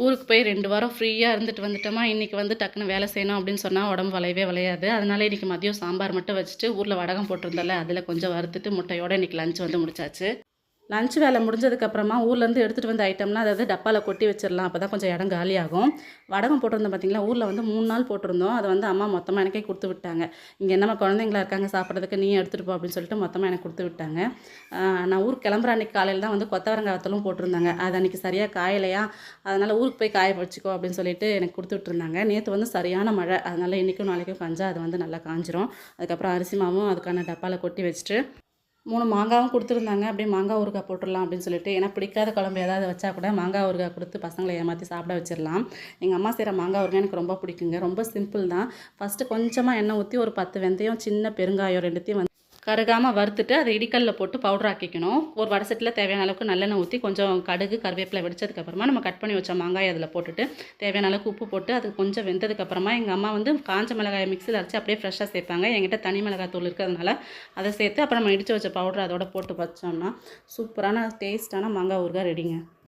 ஊருக்கு போய் 2 வாரம் ஃப்ரீயாக இருந்துட்டு வந்துட்டோமா, இன்றைக்கி வந்து டக்குன்னு வேலை செய்யணும் அப்படின்னு சொன்னால் உடம்பு வளையவே வளையாது. அதனால இன்றைக்கி மதியம் சாம்பார் மட்டும் வச்சுட்டு ஊரில் வடகம் போட்டிருந்தேன்ல, அதில் கொஞ்சம் வறுத்துட்டு முட்டையோடு இன்றைக்கி லஞ்ச் வந்து முடிச்சாச்சு. லஞ்ச் வேலை முடிஞ்சதுக்கப்புறமா ஊர்லேருந்து எடுத்துகிட்டு வந்த ஐட்டம்லாம் அதாவது டப்பாவில் கொட்டி வச்சிடலாம். அப்போ தான் கொஞ்சம் இடம் காலியாகும். வடகம் போட்டிருந்தோம் பார்த்தீங்களா, ஊரில் வந்து 3 நாள் போட்டிருந்தோம். அதை வந்து அம்மா மொத்தமாக எனக்கே கொடுத்து விட்டாங்க. இங்கே என்னம்மா குழந்தைங்களா இருக்காங்க சாப்பிட்றதுக்கு, நீ எடுத்துகிட்டு போ அப்படின்னு சொல்லிட்டு மொத்தமாக எனக்கு கொடுத்து விட்டாங்க. நான் ஊருக்கு கிளம்புற அன்றைக்கி காலையில் தான் வந்து கொத்தவரங்காய் வத்தலும் போட்டிருந்தாங்க. அது அன்றைக்கி சரியாக காயலையா, அதனால் ஊருக்கு போய் காய வச்சுக்கோ அப்படின்னு சொல்லிட்டு எனக்கு கொடுத்து விட்டுருந்தாங்க. நேற்று வந்து சரியான மழை, அதனால் இன்றைக்கும் நாளைக்கும் காஞ்சா அது வந்து நல்லா காஞ்சிரும். அதுக்கப்புறம் அரிசி மாவும் அதுக்கான டப்பாவில் கொட்டி வச்சுட்டு 3 மாங்காவும் கொடுத்துருந்தாங்க. அப்படியே மாங்காய் ஊறுகாய் போட்டுடலாம் அப்படின்னு சொல்லிட்டு. ஏன்னா பிடிக்காத குழம்பு ஏதாவது வச்சா கூட மாங்காய் ஊறுகாய் கொடுத்து பசங்களை ஏமாற்றி சாப்பிட வச்சிடலாம். எங்கள் அம்மா செய்கிற மாங்காய் ஊறுகாய் எனக்கு ரொம்ப பிடிக்குங்க. ரொம்ப சிம்பிள் தான். ஃபஸ்ட்டு கொஞ்சமாக எண்ணெய் ஊற்றி ஒரு 10 வெந்தயம், சின்ன பெருங்காயம் 2த்தையும் கருகாமல் வறுத்துட்டு அதை இடிக்கல்ல போட்டு பவுடர் ஆக்கிக்கணும். ஒரு வடை சட்டியில் தேவையான அளவுக்கு நல்லெண்ணெய் ஊற்றி கொஞ்சம் கடுகு கருவேப்பிலை வெடிச்சதுக்கப்புறமா நம்ம கட் பண்ணி வச்ச மாங்காய் அதில் போட்டுட்டு தேவையான அளவுக்கு உப்பு போட்டு அது கொஞ்சம் வெந்ததுக்கப்புறமா எங்கள் அம்மா வந்து காஞ்ச மிளகாயை மிக்சியில் அரைச்சி அப்படியே ஃப்ரெஷ்ஷாக சேர்ப்பாங்க. என்கிட்ட தனி மிளகாய் தூள் இருக்கிறதுனால அதை சேர்த்து அப்புறம் நம்ம இடித்து வச்ச பவுடர் அதோட போட்டு வச்சோம்னா சூப்பரான டேஸ்ட்டான மாங்காய் ஊறுகாய் ரெடிங்க.